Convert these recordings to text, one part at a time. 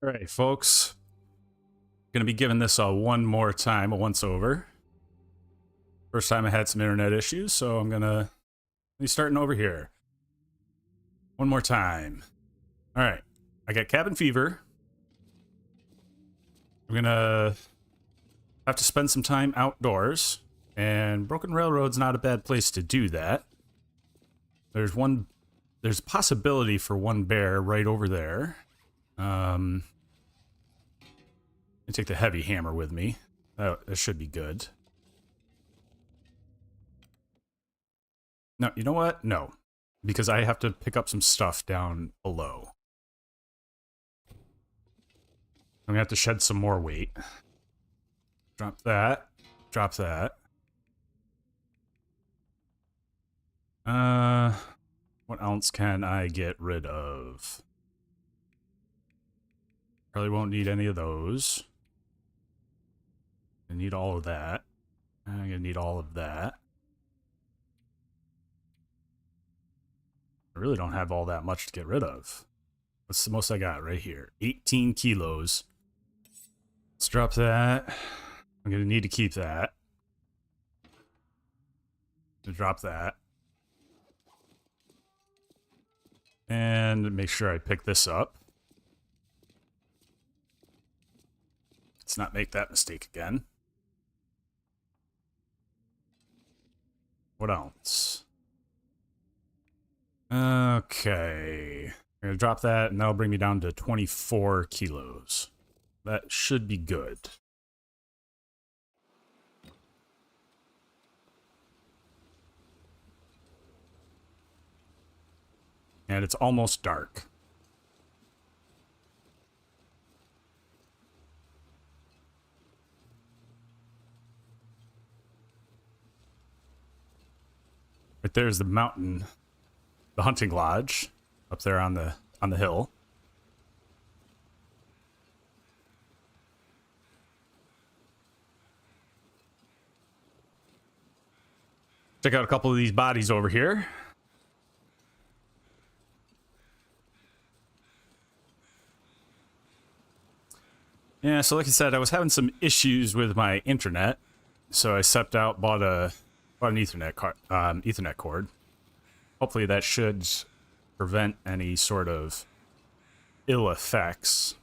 All right, folks. Gonna be giving this a one more time, a once over. First time I had some internet issues, so I'm gonna be starting over here. One more time. All right, I got cabin fever. I'm gonna have to spend some time outdoors, and Broken Railroad's not a bad place to do that. There's a possibility for one bear right over there. I take the heavy hammer with me. That should be good. No, you know what? No. Because I have to pick up some stuff down below. I'm gonna have to shed some more weight. Drop that. Drop that. What else can I get rid of? Probably won't need any of those. I need all of that. I'm gonna need all of that. I really don't have all that much to get rid of. What's the most I got right here? 18 kilos. Let's drop that. I'm gonna need to keep that. Drop that. And make sure I pick this up. Let's not make that mistake again. What else? Okay. I'm gonna drop that, and that'll bring me down to 24 kilos. That should be good. And it's almost dark. Right there's the mountain, the hunting lodge, up there on the hill. Check out a couple of these bodies over here. Yeah, so like I said, I was having some issues with my internet, so I stepped out, bought an Ethernet cord. Hopefully that should prevent any sort of ill effects.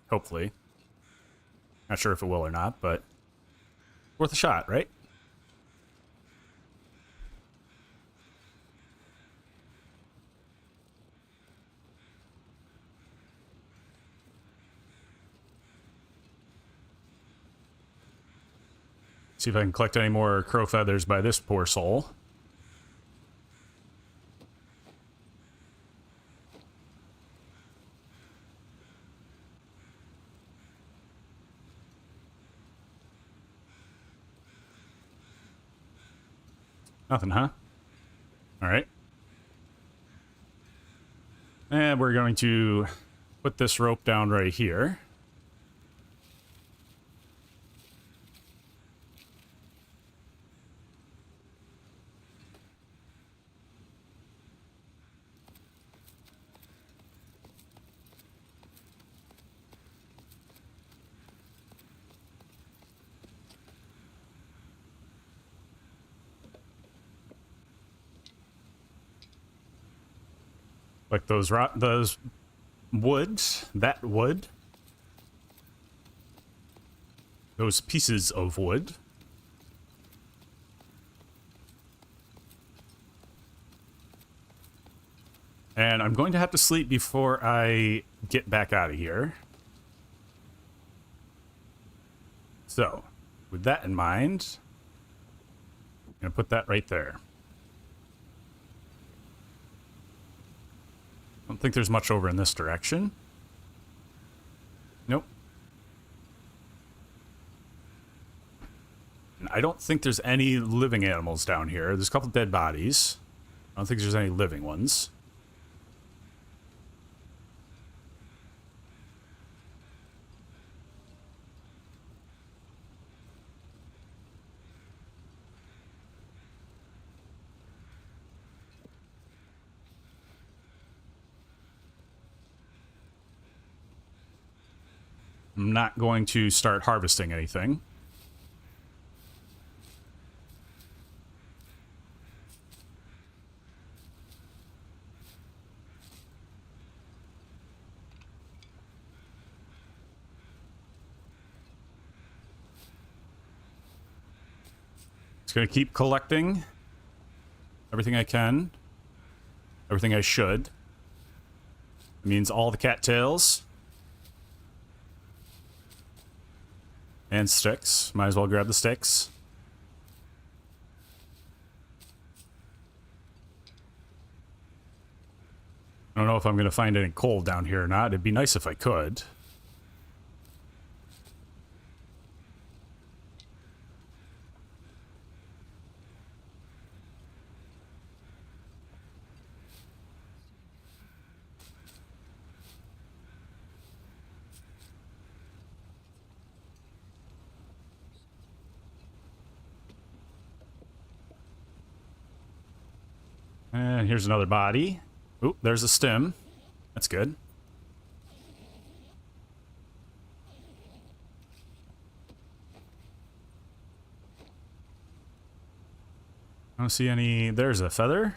Hopefully. Not sure if it will or not, but worth a shot, right? See if I can collect any more crow feathers by this poor soul. Nothing, huh? Alright. And we're going to put this rope down right here. Like those wood, that wood, those pieces of wood. And I'm going to have to sleep before I get back out of here. So, with that in mind, I'm going to put that right there. I don't think there's much over in this direction. Nope. And I don't think there's any living animals down here. There's a couple dead bodies. I don't think there's any living ones. I'm not going to start harvesting anything. Just going to keep collecting everything I can, everything I should. It means all the cattails and sticks. Might as well grab the sticks. I don't know if I'm going to find any coal down here or not. It'd be nice if I could. And here's another body. Oop, there's a stem. That's good. I don't see any. There's a feather.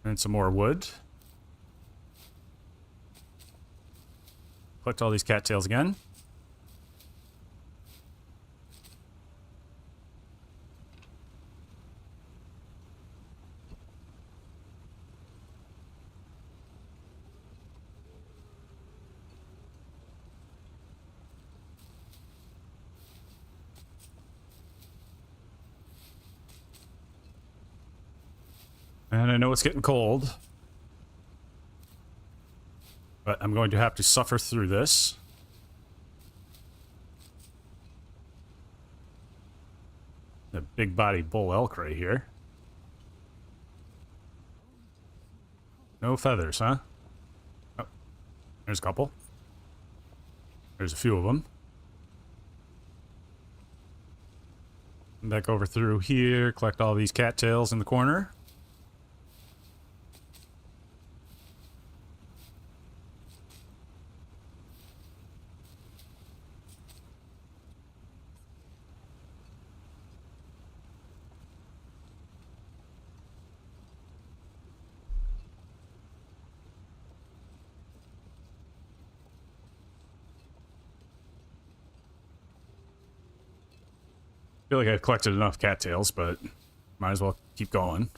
And some more wood. Collect all these cattails again. And I know it's getting cold, but I'm going to have to suffer through this. The big body bull elk right here. No feathers, huh? Oh, there's a couple. There's a few of them. Back over through here, collect all these cattails in the corner. I feel like I've collected enough cattails, but might as well keep going.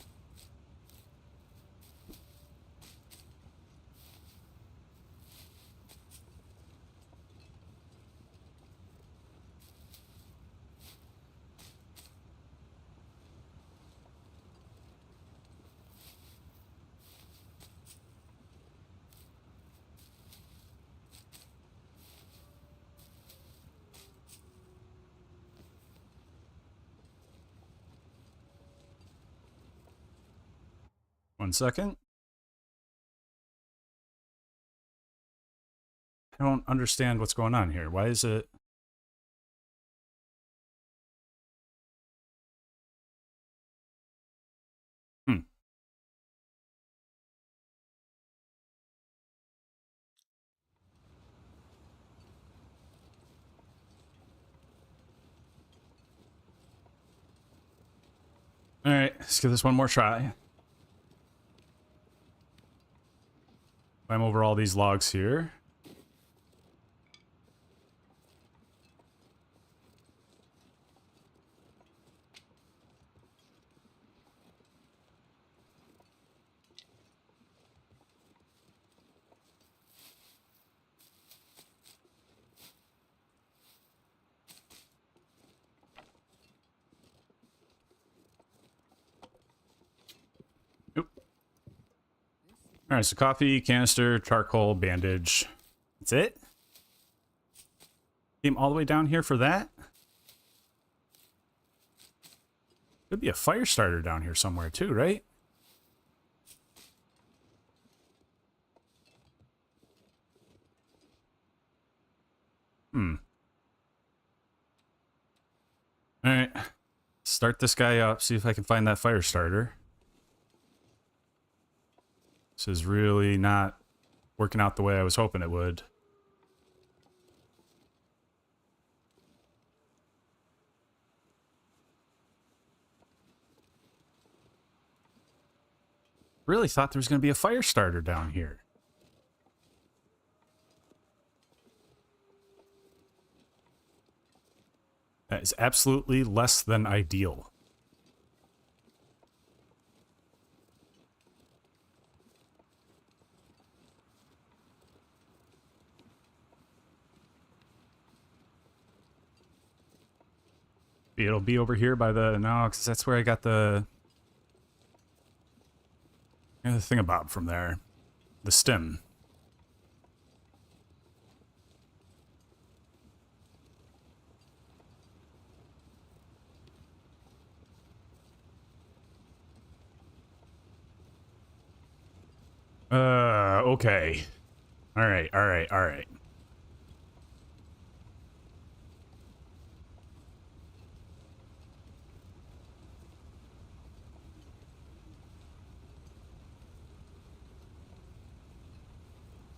One second. I don't understand what's going on here. Why is it... Alright, let's give this one more try. Climb over all these logs here. Alright, so coffee, canister, charcoal, bandage. That's it? Came all the way down here for that? Could be a fire starter down here somewhere too, right? Alright. Start this guy up, see if I can find that fire starter. This is really not working out the way I was hoping it would. Really thought there was going to be a fire starter down here. That is absolutely less than ideal. It'll be over here by the... No, because that's where I got the thingamabob from there. The stem. Okay. Alright, alright, alright.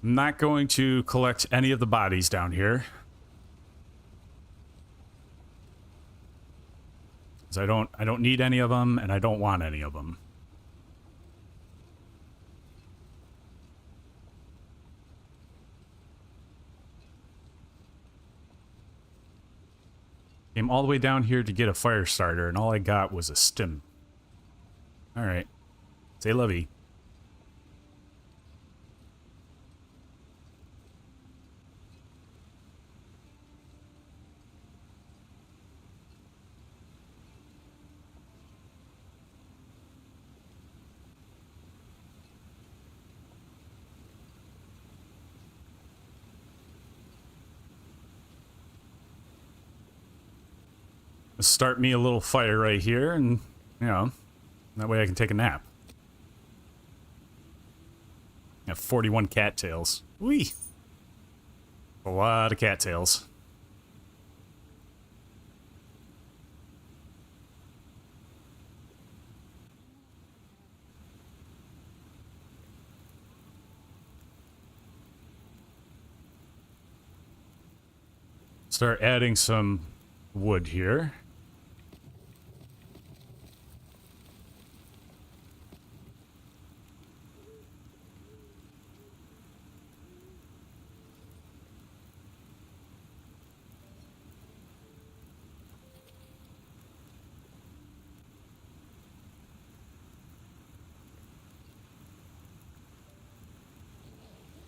I'm not going to collect any of the bodies down here. Because I don't need any of them, and I don't want any of them. Came all the way down here to get a fire starter, and all I got was a stim. Alright. Say lovey. Start me a little fire right here, and, you know, that way I can take a nap. I have 41 cattails. Whee! A lot of cattails. Start adding some wood here.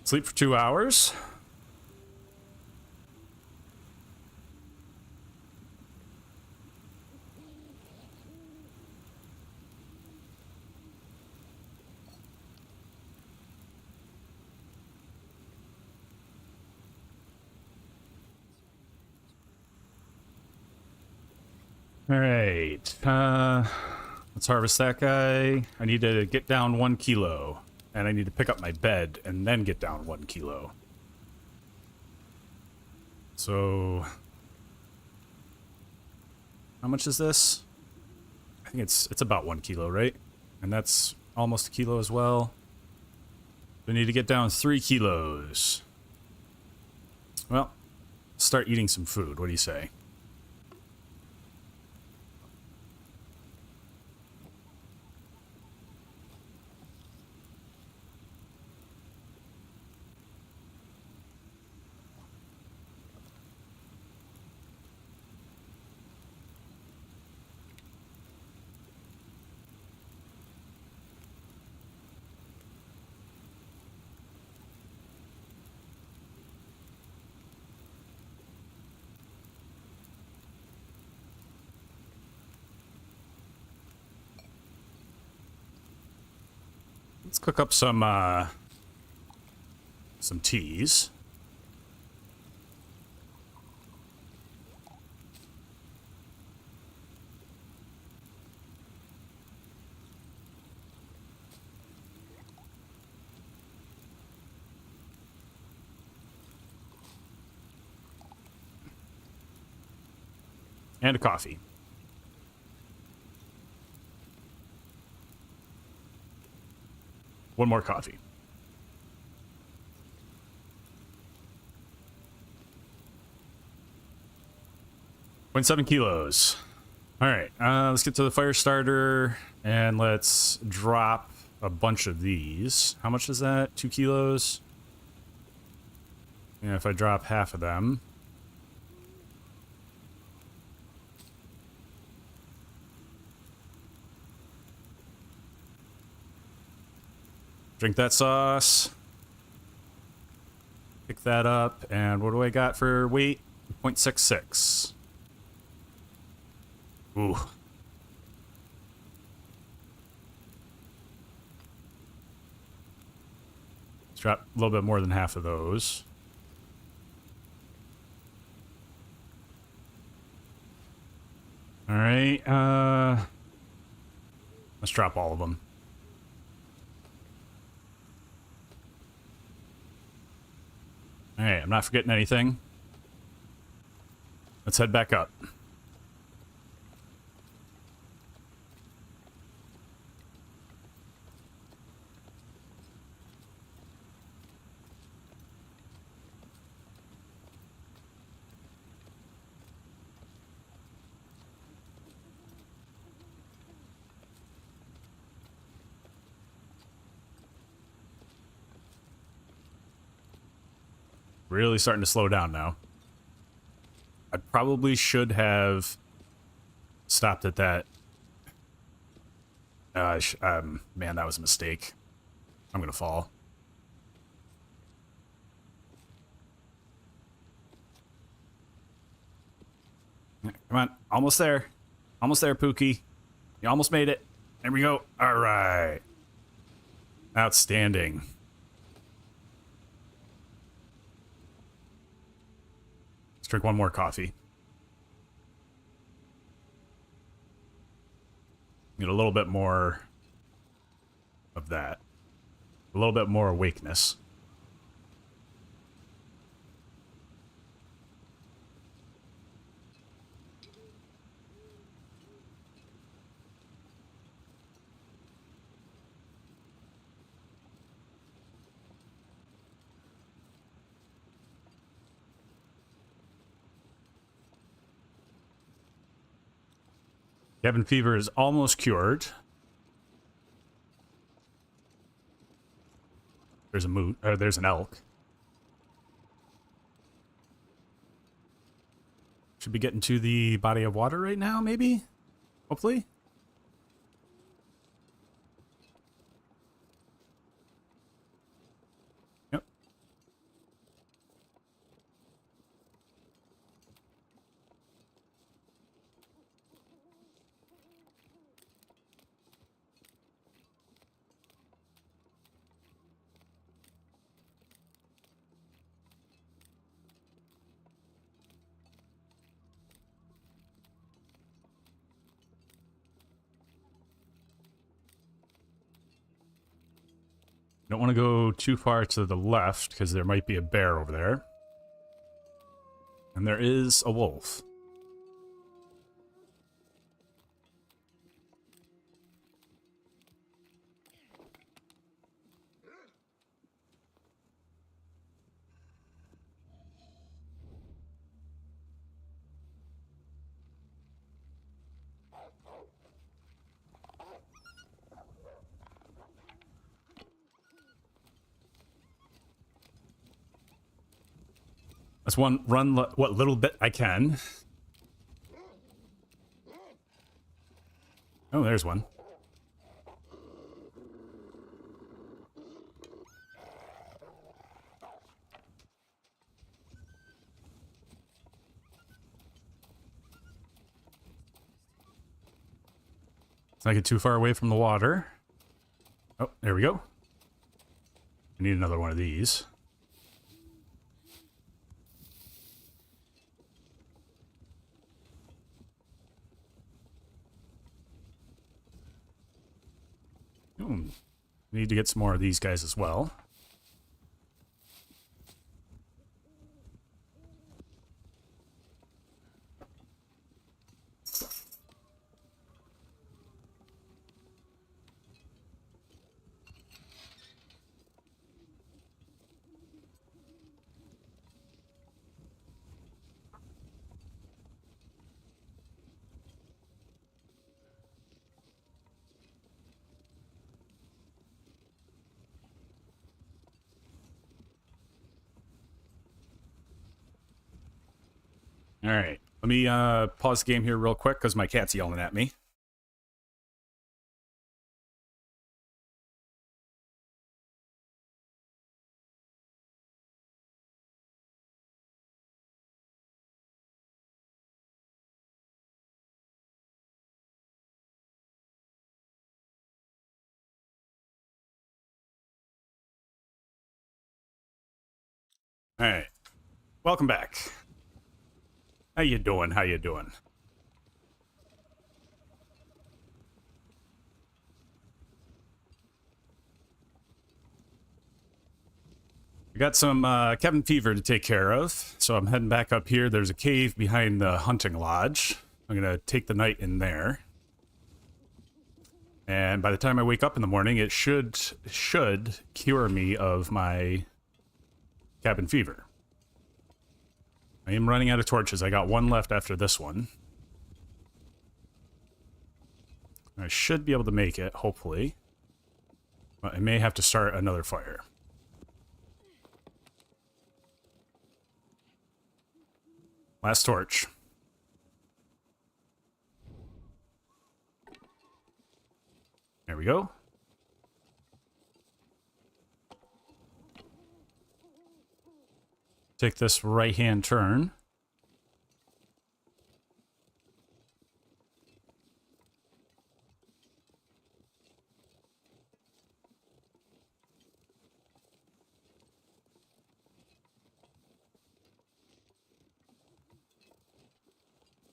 Sleep for 2 hours. All right. Let's harvest that guy. I need to get down 1 kilo. And I need to pick up my bed and then get down 1 kilo. So... how much is this? I think it's about 1 kilo, right? And that's almost a kilo as well. We need to get down 3 kilos. Well, start eating some food. What do you say? Let's cook up some teas. And a coffee. One more coffee. 0.7 kilos. All right, let's get to the fire starter and let's drop a bunch of these. How much is that? 2 kilos? Yeah, if I drop half of them. Drink that sauce. Pick that up. And what do I got for weight? 0.66. Ooh. Let's drop a little bit more than half of those. All right. Let's drop all of them. All right, I'm not forgetting anything. Let's head back up. Really starting to slow down now. I probably should have stopped at that. Man, that was a mistake. I'm gonna fall. Come on, almost there. Almost there, Pookie. You almost made it. There we go. All right. Outstanding. Let's drink one more coffee. Get a little bit more of that. A little bit more awakeness. Cabin fever is almost cured. There's a moot. There's an elk. Should be getting to the body of water right now, maybe? Hopefully? Yep. Don't want to go too far to the left because there might be a bear over there. And there is a wolf. Let's run what little bit I can. Oh, there's one. Let's not get too far away from the water. Oh, there we go. I need another one of these. Need to get some more of these guys as well. All right. Let me pause the game here real quick because my cat's yelling at me. All right. Welcome back. How you doing? How you doing? I got some cabin fever to take care of, so I'm heading back up here. There's a cave behind the hunting lodge. I'm gonna take the night in there, and by the time I wake up in the morning, it should cure me of my cabin fever. I am running out of torches. I got one left after this one. I should be able to make it, hopefully. But I may have to start another fire. Last torch. There we go. Take this right-hand turn.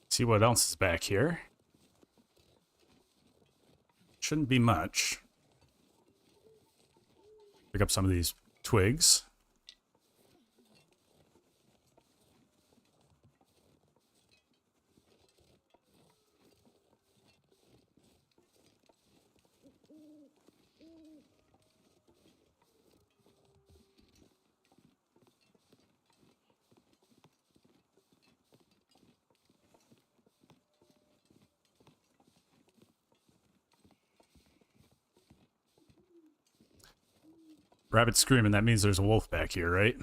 See what else is back here. Shouldn't be much. Pick up some of these twigs. Rabbit screaming, that means there's a wolf back here, right?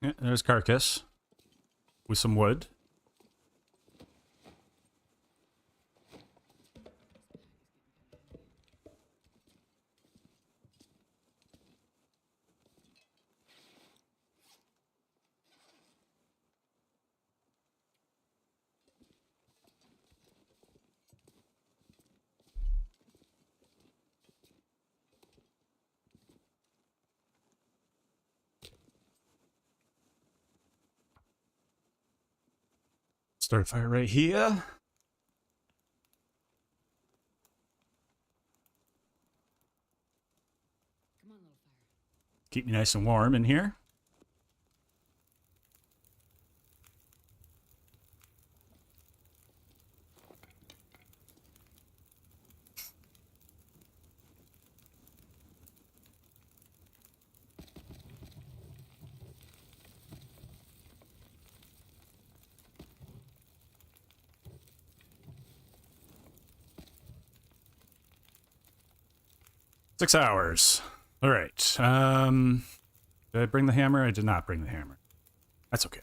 Yeah, there's carcass. With some wood. Start a fire right here. Keep me nice and warm in here. Six hours. All right. Did I bring the hammer? I did not bring the hammer. That's okay.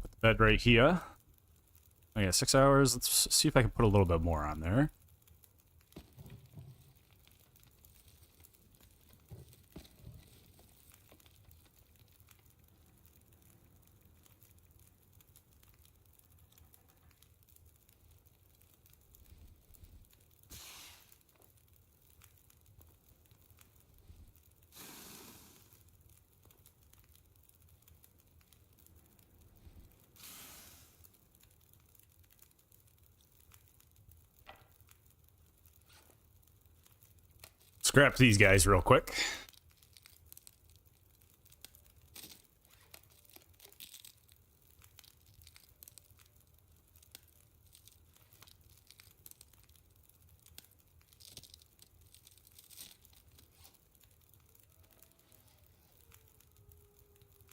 Put the bed right here. Oh yeah, 6 hours. Let's see if I can put a little bit more on there. Scrap these guys real quick.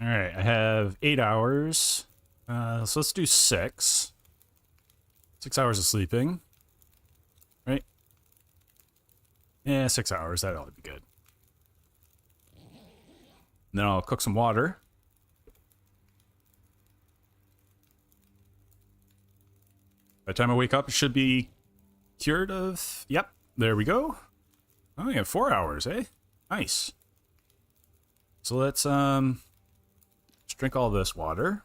All right, I have 8 hours. So let's do 6. 6 hours of sleeping. Right? Yeah, 6 hours. That ought to be good. And then I'll cook some water. By the time I wake up, it should be cured of... Yep, there we go. Oh, we have 4 hours, eh? Nice. So let's drink all this water.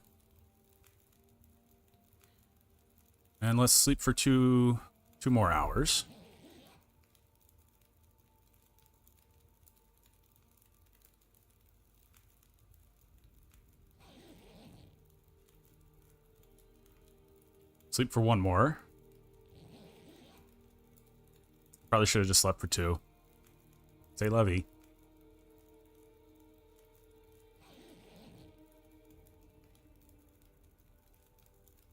And let's sleep for two more hours. Sleep for 1 more. Probably should have just slept for 2. Say lovey.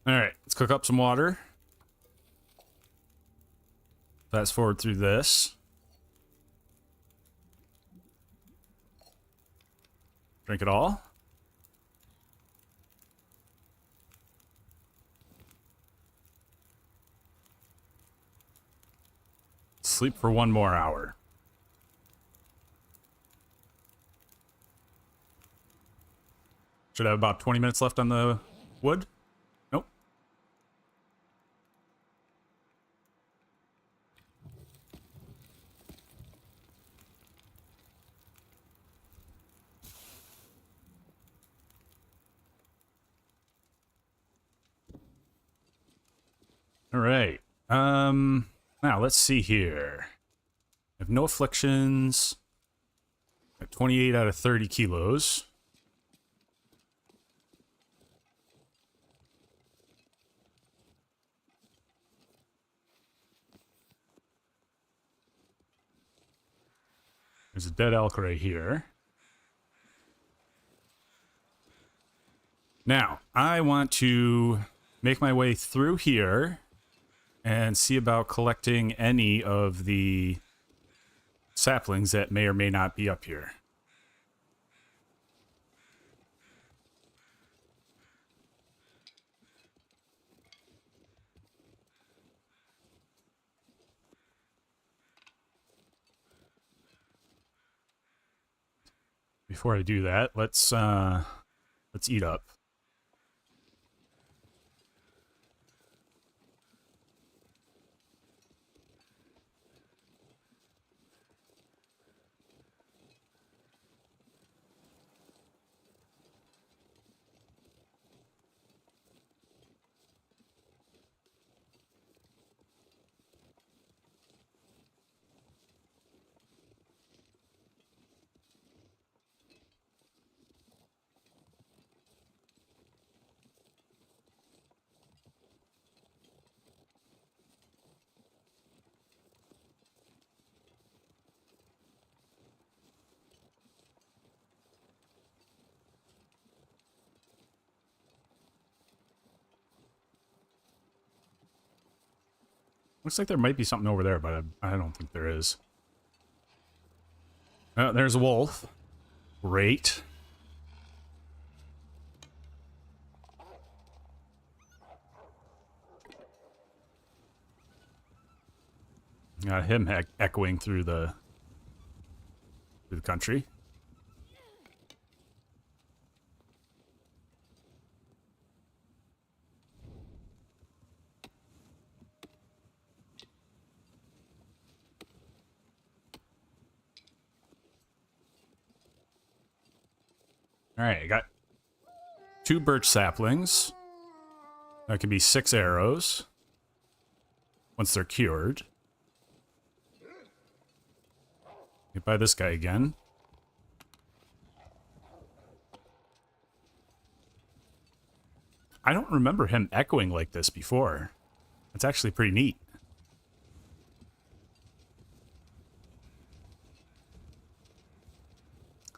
Alright, let's cook up some water. Fast forward through this. Drink it all. Sleep for 1 more hour. Should have about 20 minutes left on the wood. Nope. All right. Now let's see here. I have no afflictions. I have 28 out of 30 kilos. There's a dead elk right here. Now, I want to make my way through here and see about collecting any of the saplings that may or may not be up here. Before I do that, let's eat up. Looks like there might be something over there, but I don't think there is. Oh, there's a wolf. Great. Got him echoing through the country. All right, I got 2 birch saplings. That can be 6 arrows once they're cured. Get by this guy again. I don't remember him echoing like this before. It's actually pretty neat.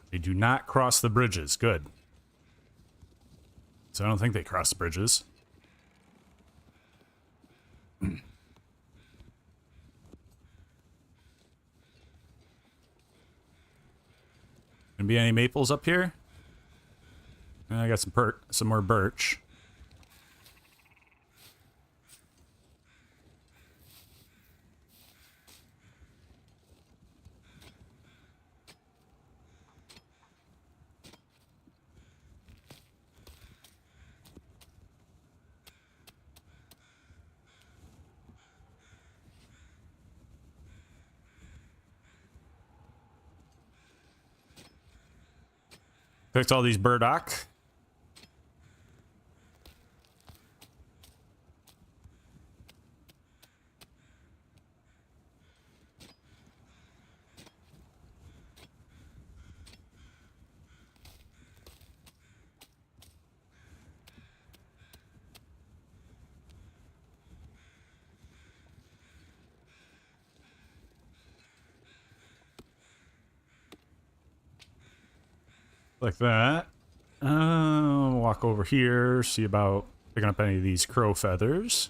They do not cross the bridges. Good. So I don't think they cross the bridges. Gonna be any maples up here? I got some more birch. Picked all these burdock. Like that. Walk over here, see about picking up any of these crow feathers.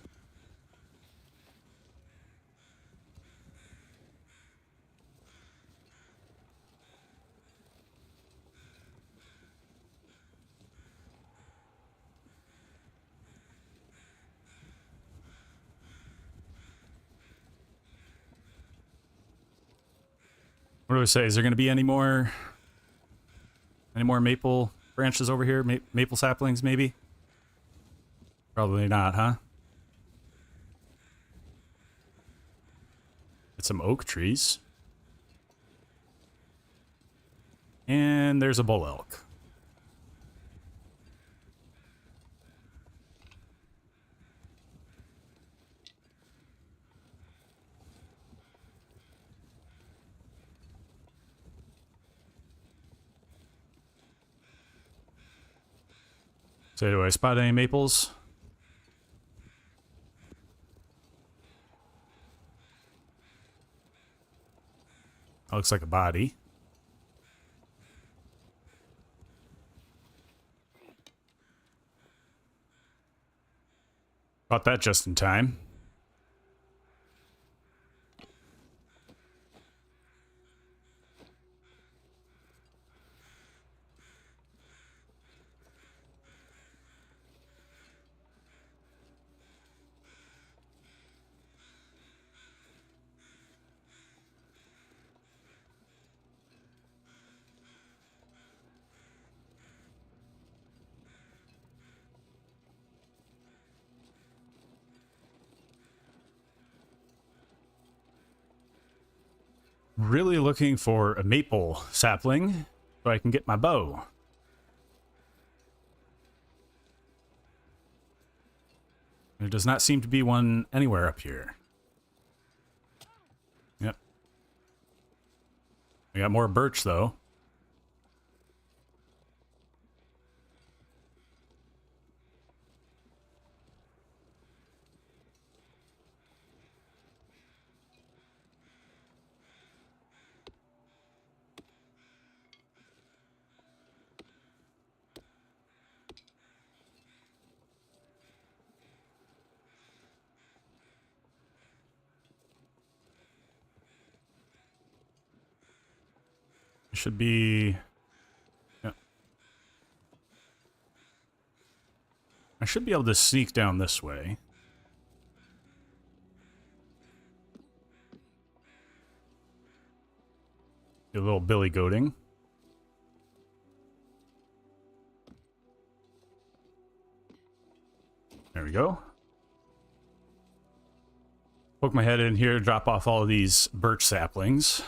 What do I say? Is there going to be any more maple branches over here? Maple saplings, maybe? Probably not, huh? Get some oak trees. And there's a bull elk. So do I spot any maples? That looks like a body. Caught that just in time. Really looking for a maple sapling so I can get my bow. There does not seem to be one anywhere up here. Yep. We got more birch though. Should be... Yeah. I should be able to sneak down this way. Do a little billy goating. There we go. Poke my head in here, drop off all of these birch saplings.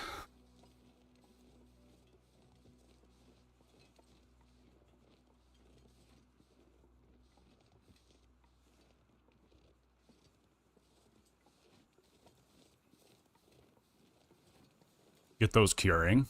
Get those curing.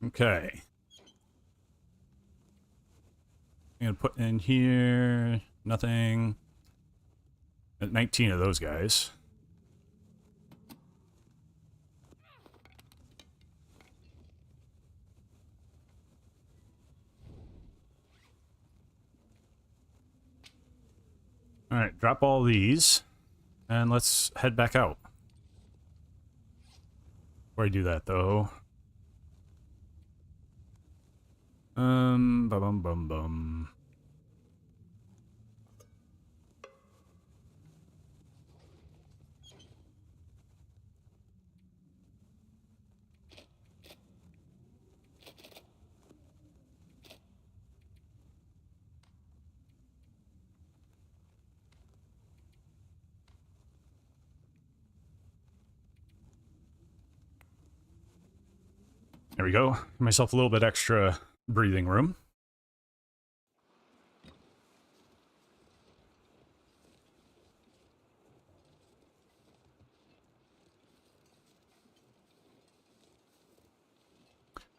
Okay. I'm gonna put in here nothing. At 19 of those guys. Alright, drop all these. And let's head back out. Before I do that, though. Bum. There we go. Give myself a little bit extra breathing room.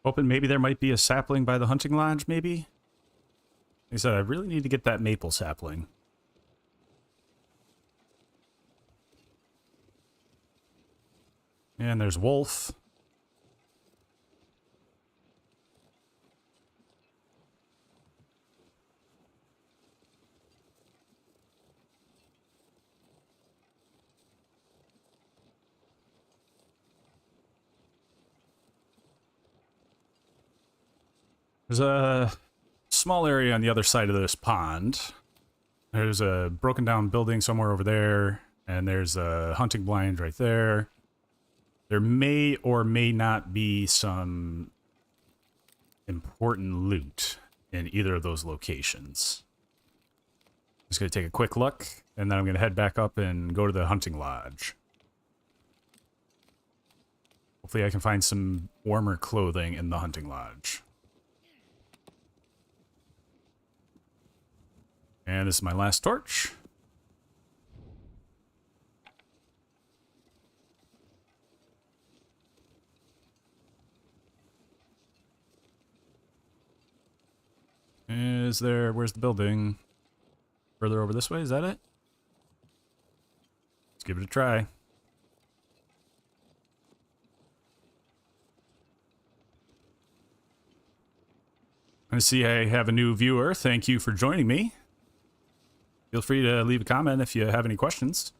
Hoping maybe there might be a sapling by the hunting lodge, maybe? Like I said, I really need to get that maple sapling. And there's Wolf. There's a small area on the other side of this pond. There's a broken down building somewhere over there, and there's a hunting blind right there. There may or may not be some important loot in either of those locations. Just gonna take a quick look, and then I'm gonna head back up and go to the hunting lodge. Hopefully I can find some warmer clothing in the hunting lodge. And this is my last torch. Where's the building? Further over this way, is that it? Let's give it a try. I see I have a new viewer. Thank you for joining me. Feel free to leave a comment if you have any questions.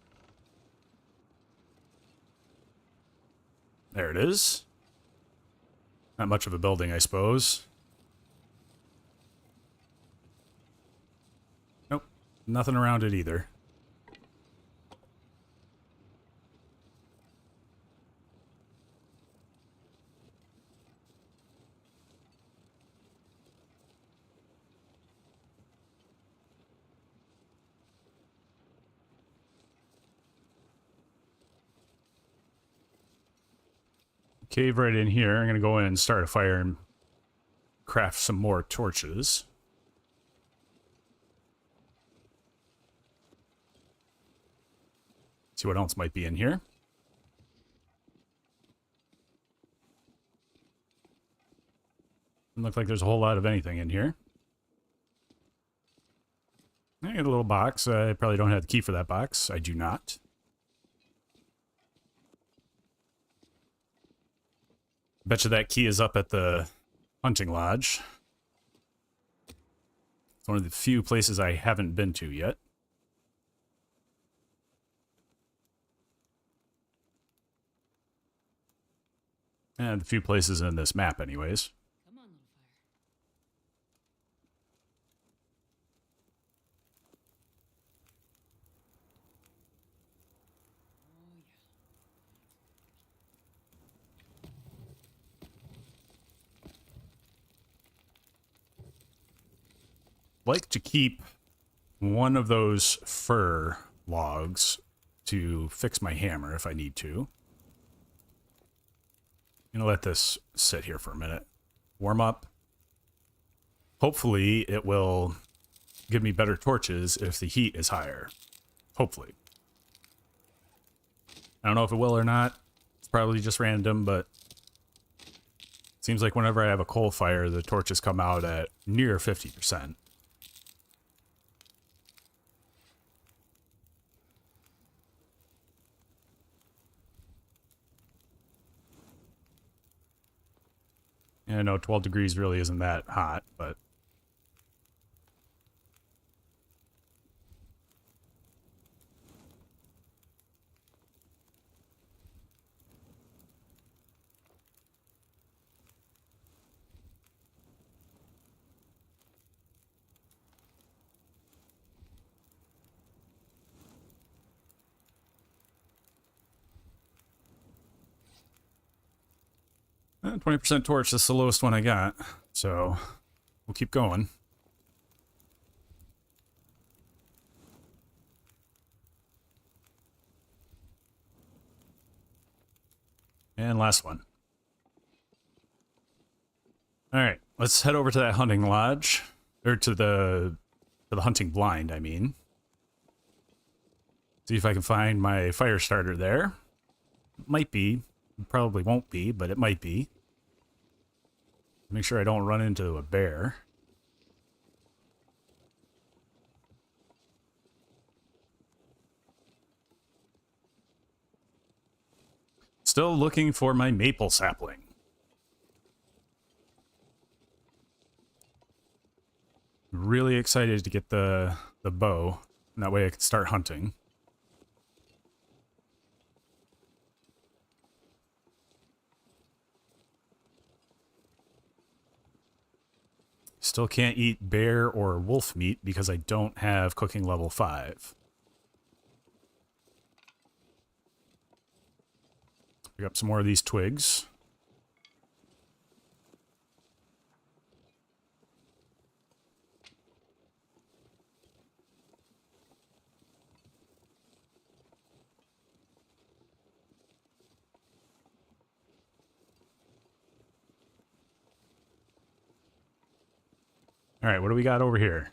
There it is. Not much of a building, I suppose. Nope. Nothing around it either. Cave right in here. I'm going to go in and start a fire and craft some more torches. See what else might be in here. Doesn't look like there's a whole lot of anything in here. I got a little box. I probably don't have the key for that box. I do not. Bet you that key is up at the hunting lodge. It's one of the few places I haven't been to yet. And a few places in this map anyways. Come on, little fire. Oh, yeah. Like to keep one of those fir logs to fix my hammer if I need to. I'm gonna let this sit here for a minute. Warm up. Hopefully it will give me better torches if the heat is higher. Hopefully. I don't know if it will or not. It's probably just random, but it seems like whenever I have a coal fire, the torches come out at near 50%. I know 12 degrees really isn't that hot, but 20% torch is the lowest one I got, so we'll keep going. And last one. Alright, let's head over to that hunting lodge. Or to the hunting blind, I mean. See if I can find my fire starter there. Might be. Probably won't be, but it might be. Make sure I don't run into a bear. Still looking for my maple sapling. Really excited to get the bow, and that way I can start hunting. Still can't eat bear or wolf meat because I don't have cooking level 5. Pick up some more of these twigs. All right, what do we got over here?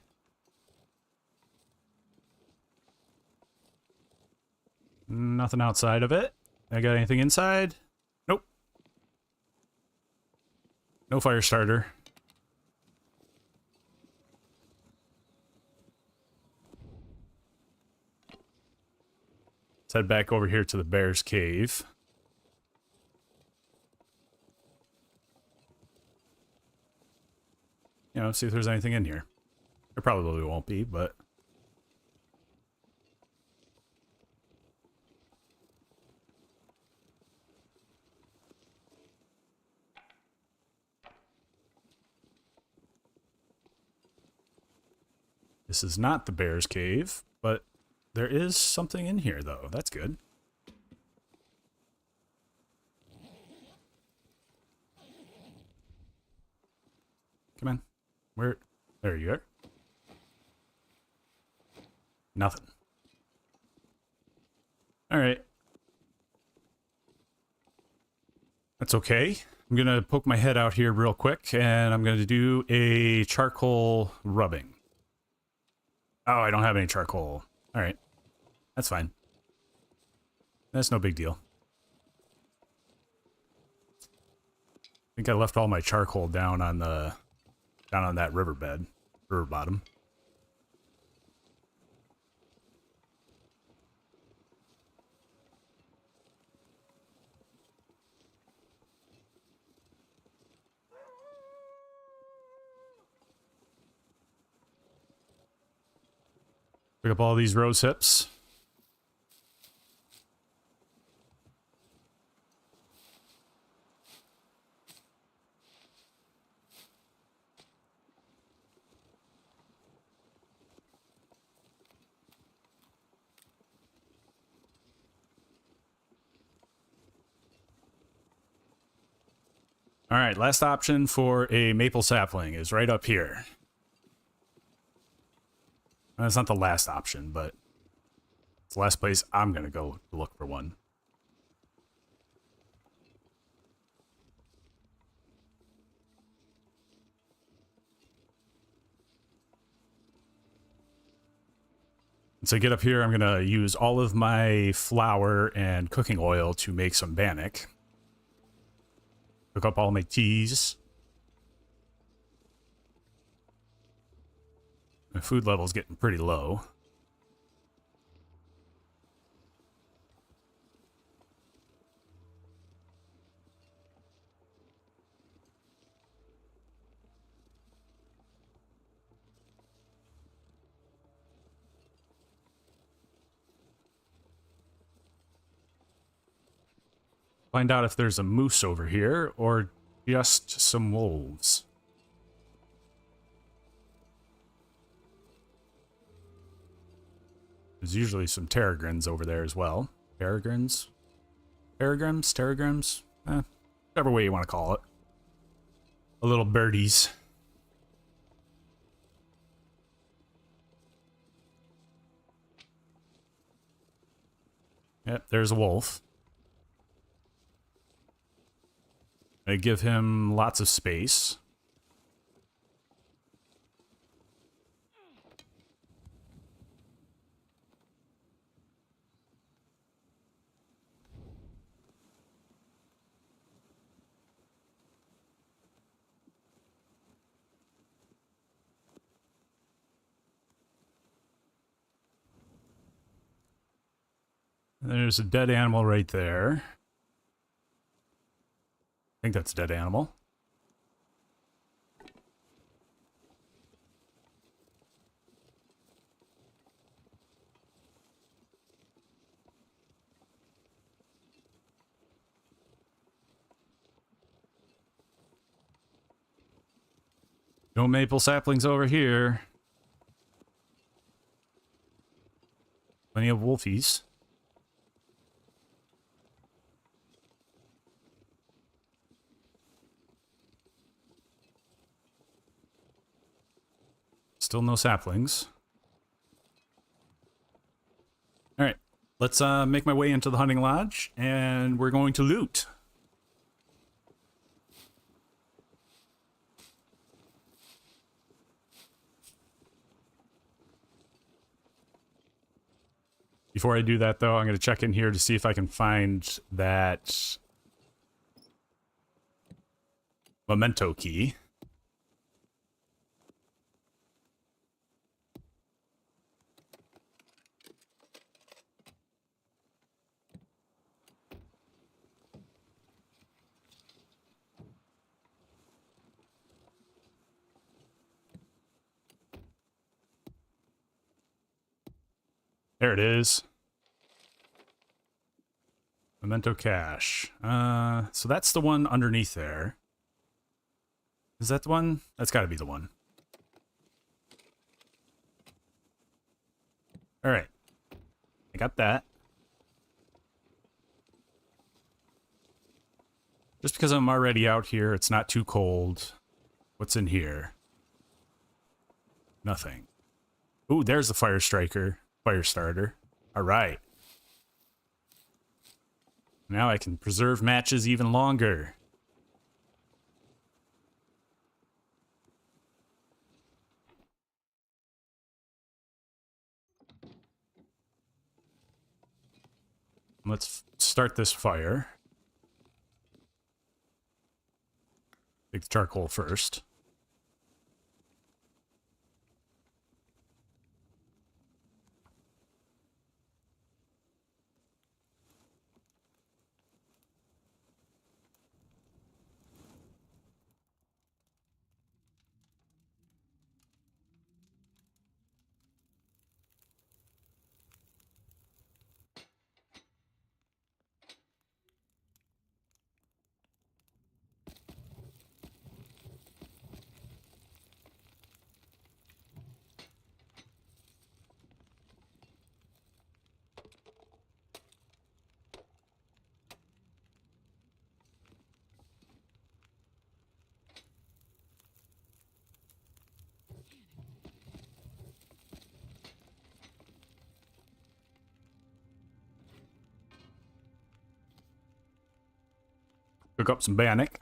Nothing outside of it. I got anything inside? Nope. No fire starter. Let's head back over here to the bear's cave. You know, see if there's anything in here. There probably won't be, but... This is not the bear's cave, but there is something in here, though. That's good. Come on. Where? There you are. Nothing. Alright. That's okay. I'm gonna poke my head out here real quick, and I'm gonna do a charcoal rubbing. Oh, I don't have any charcoal. Alright. That's fine. That's no big deal. I think I left all my charcoal down on that river bottom. Pick up all these rose hips. All right, last option for a maple sapling is right up here. That's not the last option, but it's the last place I'm going to go look for one. And to get up here, I'm going to use all of my flour and cooking oil to make some bannock. Cook up all my teas. My food level's getting pretty low. Find out if there's a moose over here or just some wolves. There's usually some Terrigrins over there as well. Terrigrins? Terrigrams? Terrigrams? Whatever way you want to call it. A little birdies. Yep, there's a wolf. I give him lots of space. There's a dead animal right there. I think that's a dead animal. No maple saplings over here. Plenty of wolfies. Still no saplings. Alright, let's make my way into the hunting lodge, and we're going to loot. Before I do that, though, I'm going to check in here to see if I can find that memento key. There it is. Memento cache. So that's the one underneath there. Is that the one? That's got to be the one. All right. I got that. Just because I'm already out here, it's not too cold. What's in here? Nothing. Ooh, there's the fire striker. Fire starter. All right. Now I can preserve matches even longer. Let's start this fire. Take the charcoal first. Cook up some bannock.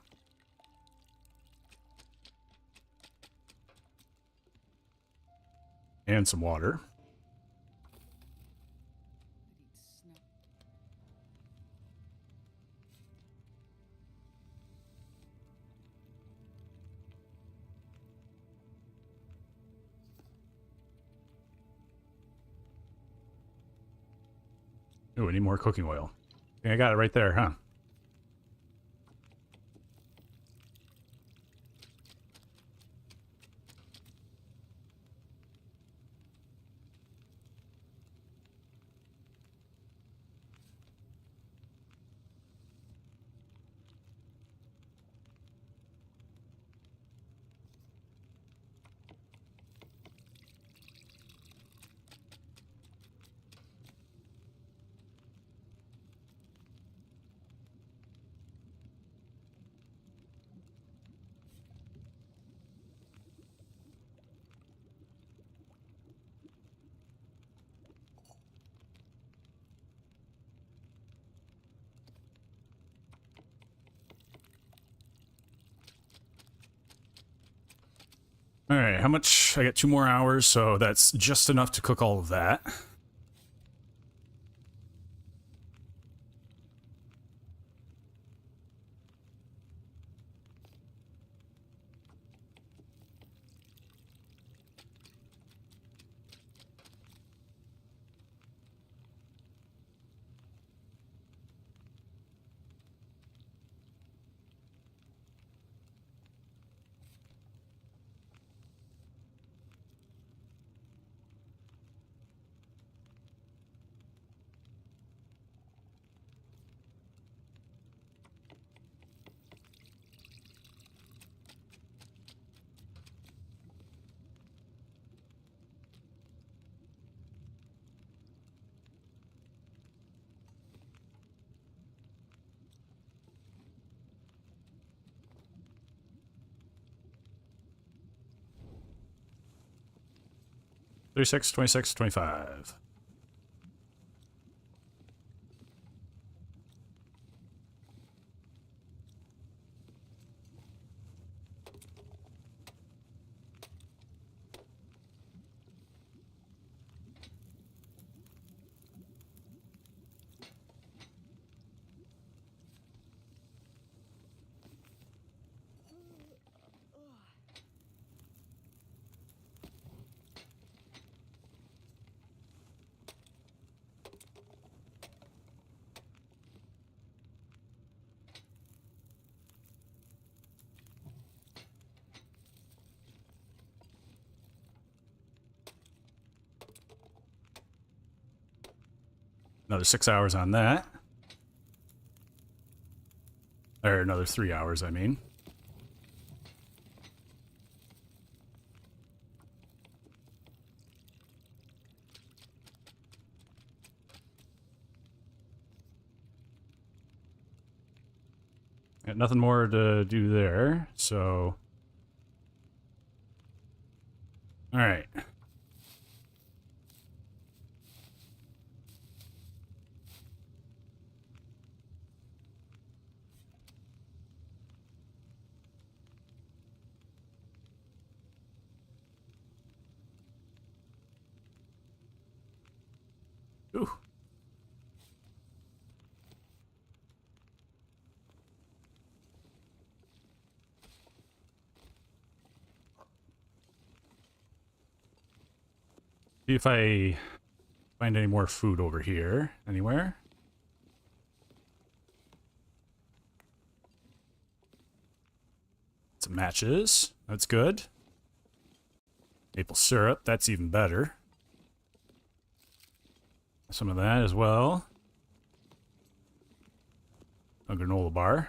And some water. Ooh, I need more cooking oil. Okay, I got it right there, huh? All right, how much? I got 2 more hours, so that's just enough to cook all of that. $36, $26, $25. Another 6 hours on that. Or another 3 hours, I mean. Got nothing more to do there, so... Alright. Ooh. See if I find any more food over here. Anywhere? Some matches. That's good. Maple syrup. That's even better. Some of that as well. A granola bar.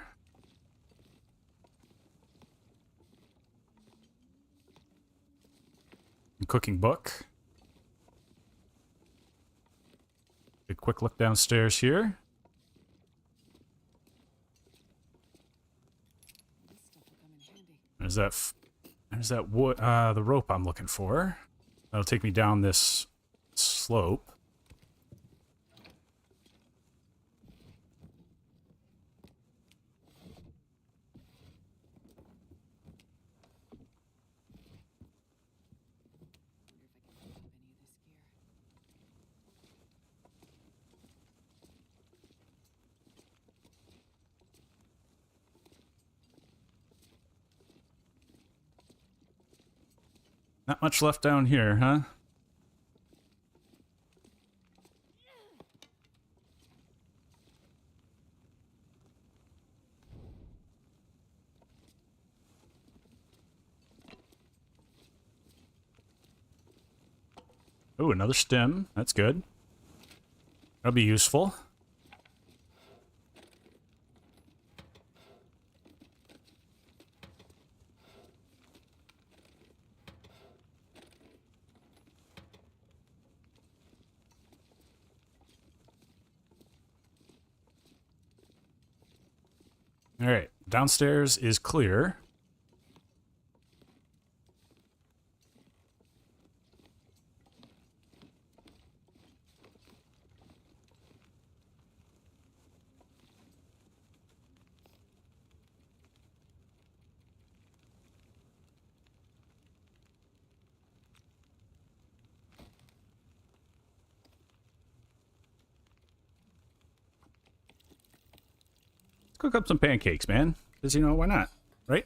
A cooking book. A quick look downstairs here. There's that wood, the rope I'm looking for. That'll take me down this slope. Not much left down here, huh? Oh, another stem. That's good. That'll be useful. All right, downstairs is clear. cook up some pancakes, man. Because, you know, why not? Right?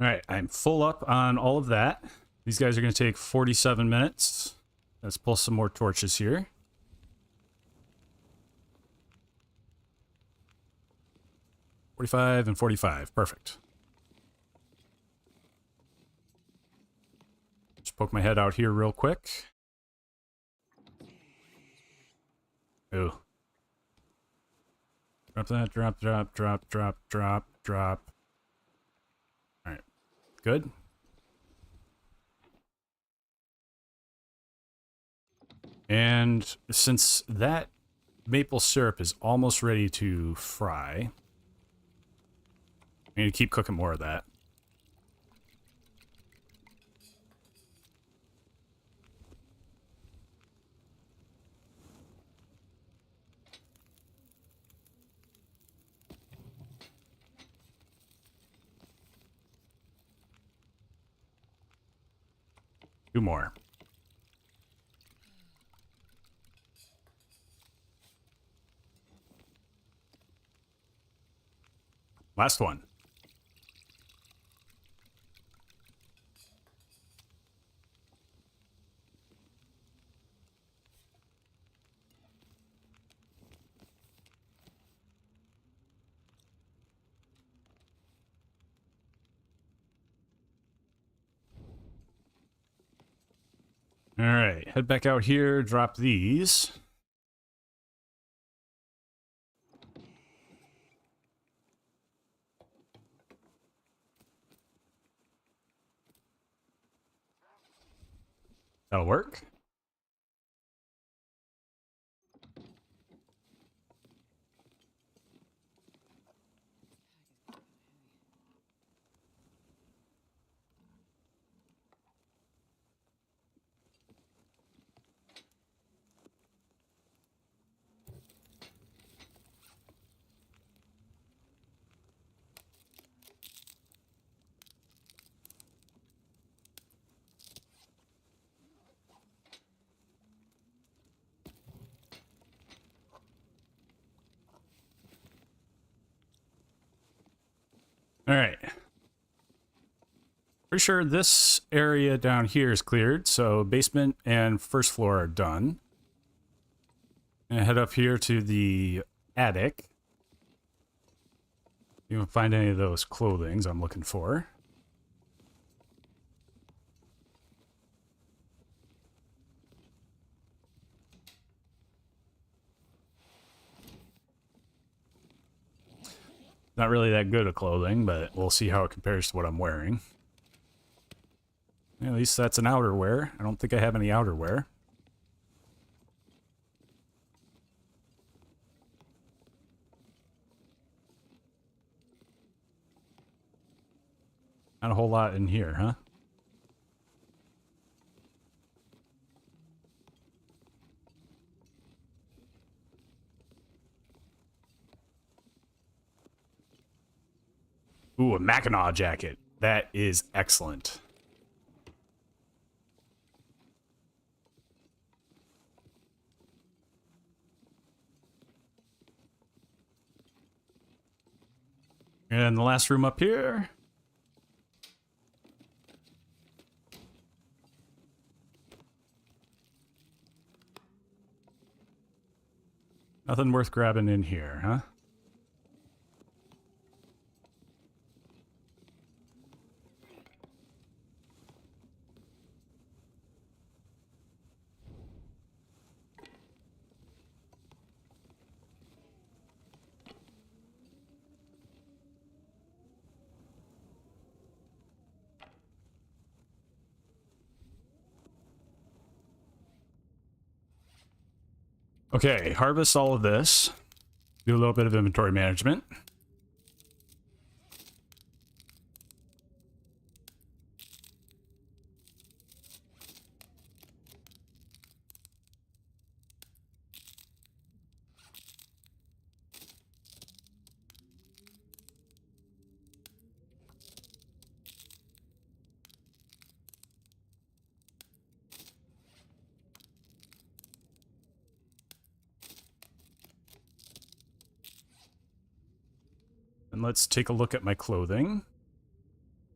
All right, I'm full up on all of that. These guys are going to take 47 minutes. Let's pull some more torches here. 45 and 45. Perfect. Just poke my head out here real quick. Ooh. Drop that. Drop, drop, drop, drop, drop, drop. All right. Good. And since that maple syrup is almost ready to fry, I need to keep cooking more of that. Two more. Last one. All right, head back out here, drop these. That'll work. All right. Pretty sure this area down here is cleared, so basement and first floor are done. And head up here to the attic. You won't find any of those clothings I'm looking for. Not really that good of clothing, but we'll see how it compares to what I'm wearing. At least that's an outerwear. I don't think I have any outerwear. Not a whole lot in here, huh? Ooh, a Mackinaw jacket. That is excellent. And the last room up here. Nothing worth grabbing in here, huh? Okay, harvest all of this. Do a little bit of inventory management. And let's take a look at my clothing.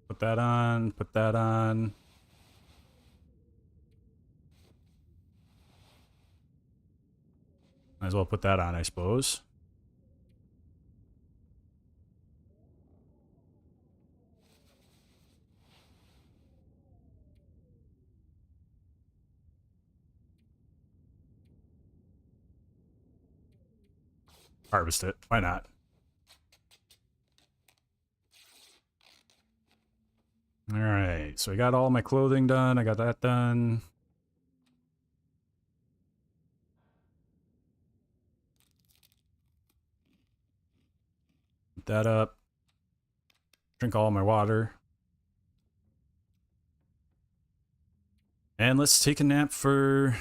Put that on, put that on. Might as well put that on, I suppose. Harvest it. Why not? Alright, so I got all my clothing done. I got that done. Put that up. Drink all my water. And let's take a nap for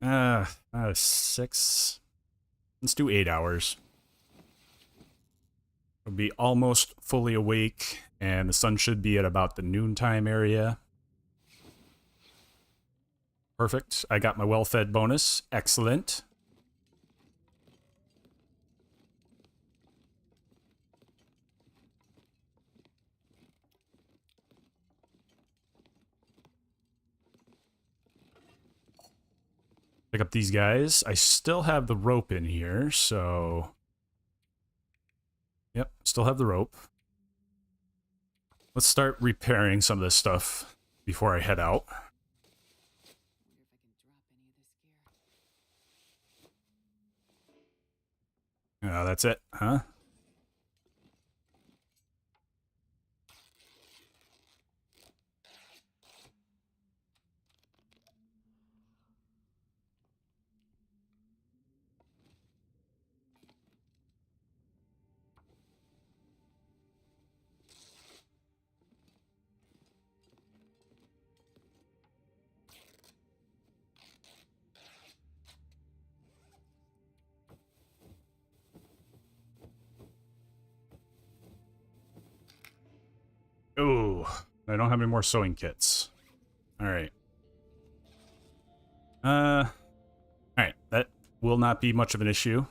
6. Let's do 8 hours. I'll be almost fully awake, and the sun should be at about the noontime area. Perfect. I got my well-fed bonus. Excellent. Pick up these guys. I still have the rope in here, so... Yep, still have the rope. Let's start repairing some of this stuff before I head out. Oh, that's it, huh? Oh, I don't have any more sewing kits. Alright. Alright, that will not be much of an issue.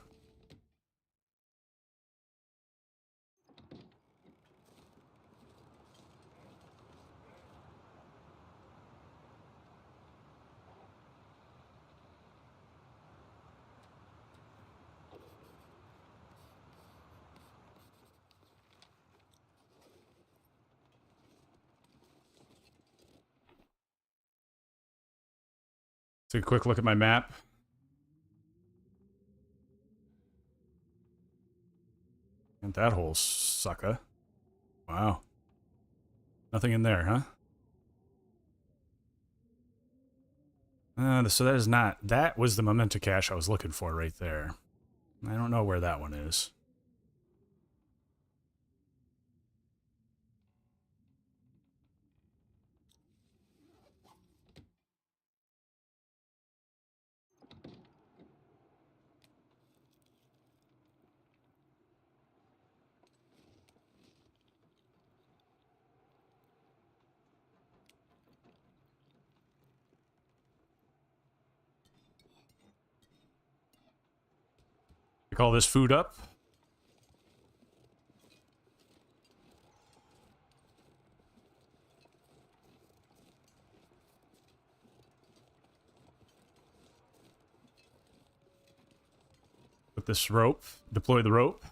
Take a quick look at my map. And that whole sucker. Wow. Nothing in there, huh? So that is not... That was the memento cache I was looking for right there. I don't know where that one is. Pick all this food up. Put this rope. Deploy the rope.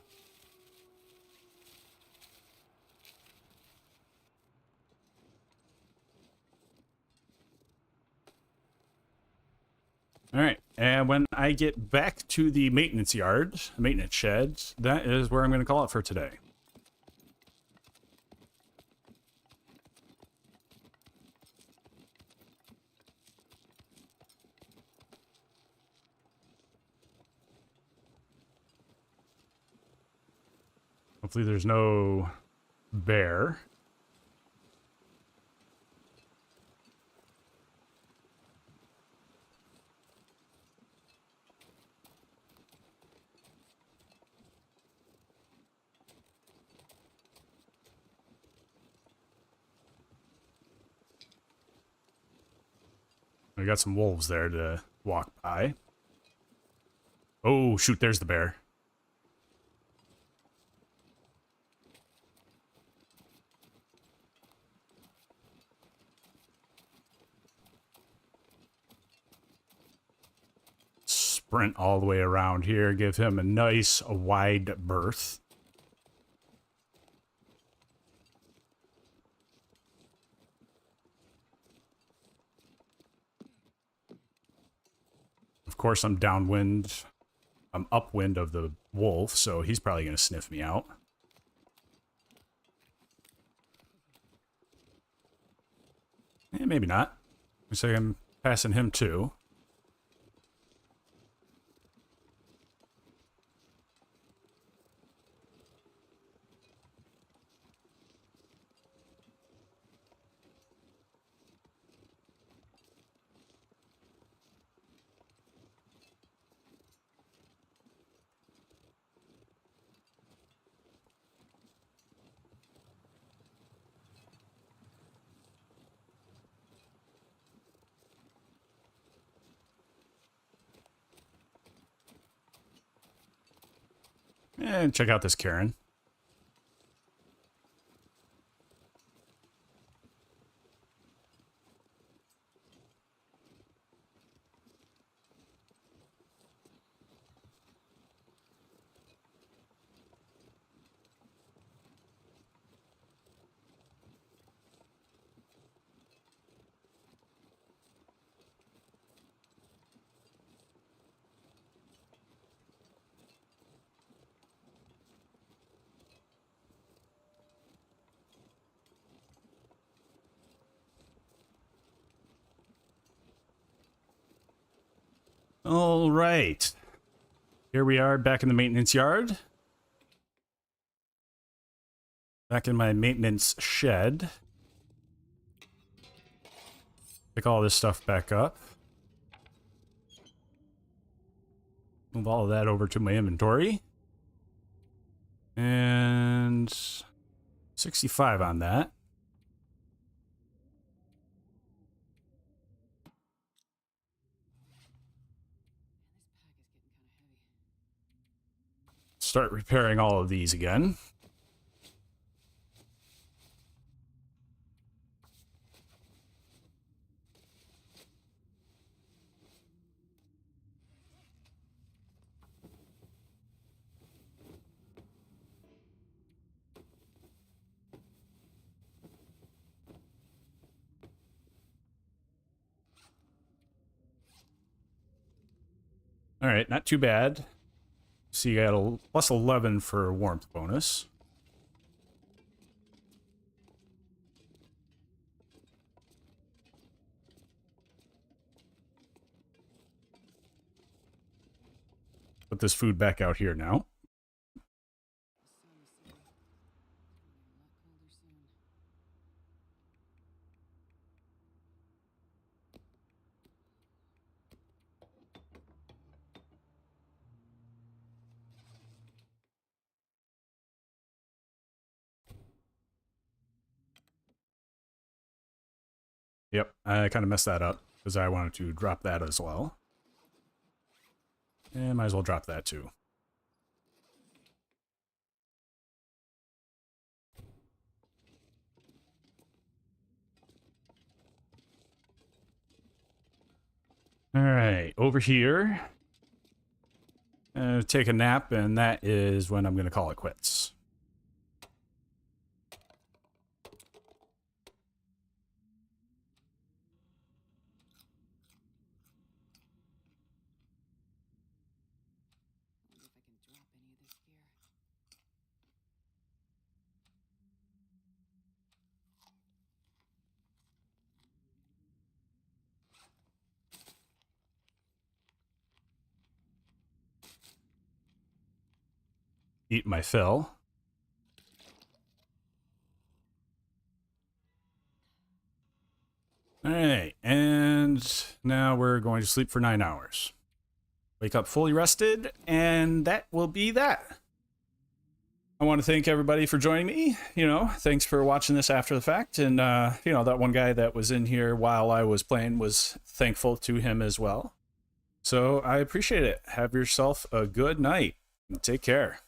Alright, and when I get back to the maintenance yard, maintenance shed, that is where I'm going to call it for today. Hopefully there's no bear. We got some wolves there to walk by. Oh, shoot, there's the bear. Sprint all the way around here, give him a nice wide berth. Of course, I'm downwind. I'm upwind of the wolf, so he's probably going to sniff me out. Maybe not. Looks like I'm passing him too. And check out this Karen. All right. Here we are back in the maintenance yard. Back in my maintenance shed. Pick all this stuff back up. Move all of that over to my inventory. And 65 on that. Start repairing all of these again. All right, not too bad. So you got a plus 11 for warmth bonus. Put this food back out here now. Yep, I kind of messed that up because I wanted to drop that as well. And might as well drop that too. All right, over here. Take a nap, and that is when I'm going to call it quits. Eat my fill. All right, and now we're going to sleep for 9 hours. Wake up fully rested, and that will be that. I want to thank everybody for joining me. Thanks for watching this after the fact. And, that one guy that was in here while I was playing was thankful to him as well. So I appreciate it. Have yourself a good night. Take care.